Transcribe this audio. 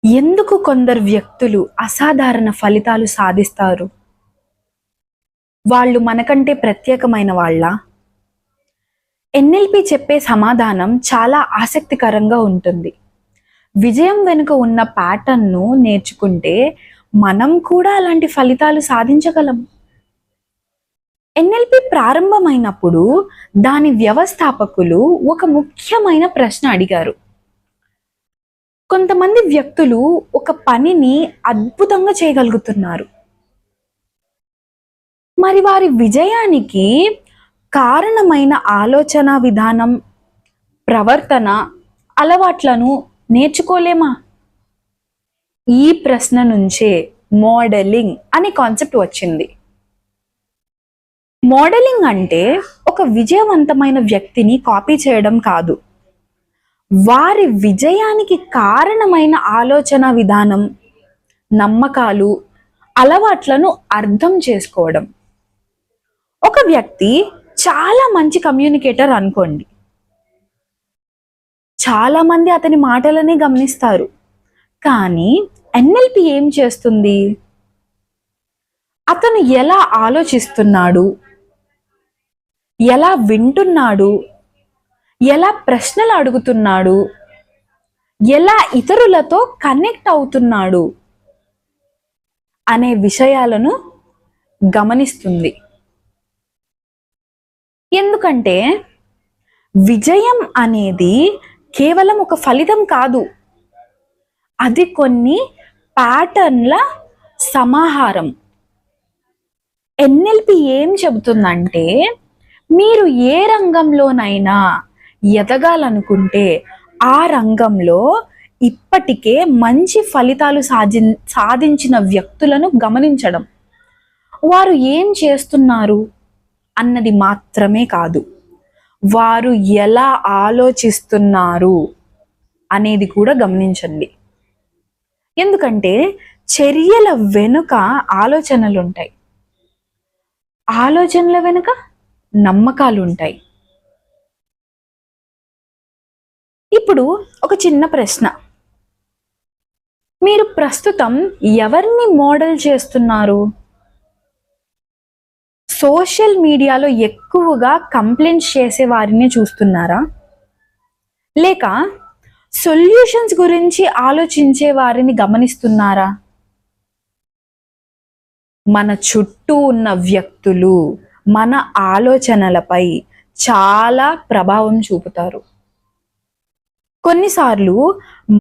ఎందుకు కొందరు వ్యక్తులు అసాధారణ ఫలితాలు సాధిస్తారు? వాళ్ళు మనకంటే ప్రత్యేకమైన వాళ్ళా? ఎన్ఎల్పి చెప్పే సమాధానం చాలా ఆసక్తికరంగా ఉంటుంది. విజయం వెనుక ఉన్న ప్యాటర్న్ను నేర్చుకుంటే మనం కూడా అలాంటి ఫలితాలు సాధించగలం. ఎన్ఎల్పి ప్రారంభమైనప్పుడు దాని వ్యవస్థాపకులు ఒక ముఖ్యమైన ప్రశ్న అడిగారు. కొంతమంది వ్యక్తులు ఒక పనిని అద్భుతంగా చేయగలుగుతున్నారు. మరి వారి విజయానికి కారణమైన ఆలోచన విధానం, ప్రవర్తన, అలవాట్లను నేర్చుకోలేమా? ఈ ప్రశ్న నుంచే మోడలింగ్ అనే కాన్సెప్ట్ వచ్చింది. మోడలింగ్ అంటే ఒక విజయవంతమైన వ్యక్తిని కాపీ చేయడం కాదు, వారి విజయానికి కారణమైన ఆలోచన విధానం, నమ్మకాలు, అలవాట్లను అర్థం చేసుకోవడం. ఒక వ్యక్తి చాలా మంచి కమ్యూనికేటర్ అనుకోండి. చాలా మంది అతని మాటలని గమనిస్తారు. కానీ ఎన్ఎల్పి ఏం చేస్తుంది? అతను ఎలా ఆలోచిస్తున్నాడు, ఎలా వింటున్నాడు, ఎలా ప్రశ్నలు అడుగుతున్నాడు, ఎలా ఇతరులతో కనెక్ట్ అవుతున్నాడు అనే విషయాలను గమనిస్తుంది. ఎందుకంటే విజయం అనేది కేవలం ఒక ఫలితం కాదు, అది కొన్ని ప్యాటర్న్ల సమాహారం. ఎన్ఎల్పి ఏం చెబుతుందంటే, మీరు ఏ రంగంలోనైనా ఎదగాలనుకుంటే ఆ రంగంలో ఇప్పటికే మంచి ఫలితాలు సాధించిన వ్యక్తులను గమనించడం, వారు ఏం చేస్తున్నారు అన్నది మాత్రమే కాదు, వారు ఎలా ఆలోచిస్తున్నారు అనేది కూడా గమనించండి. ఎందుకంటే చర్యల వెనుక ఆలోచనలు ఉంటాయి, ఆలోచనల వెనుక నమ్మకాలు ఉంటాయి. ఇప్పుడు ఒక చిన్న ప్రశ్న, మీరు ప్రస్తుతం ఎవరిని మోడల్ చేస్తున్నారు? సోషల్ మీడియాలో ఎక్కువగా కంప్లైంట్స్ చేసే వారిని చూస్తున్నారా, లేక సొల్యూషన్స్ గురించి ఆలోచించే వారిని గమనిస్తున్నారా? మన చుట్టూ ఉన్న వ్యక్తులు మన ఆలోచనలపై చాలా ప్రభావం చూపుతారు. కొన్నిసార్లు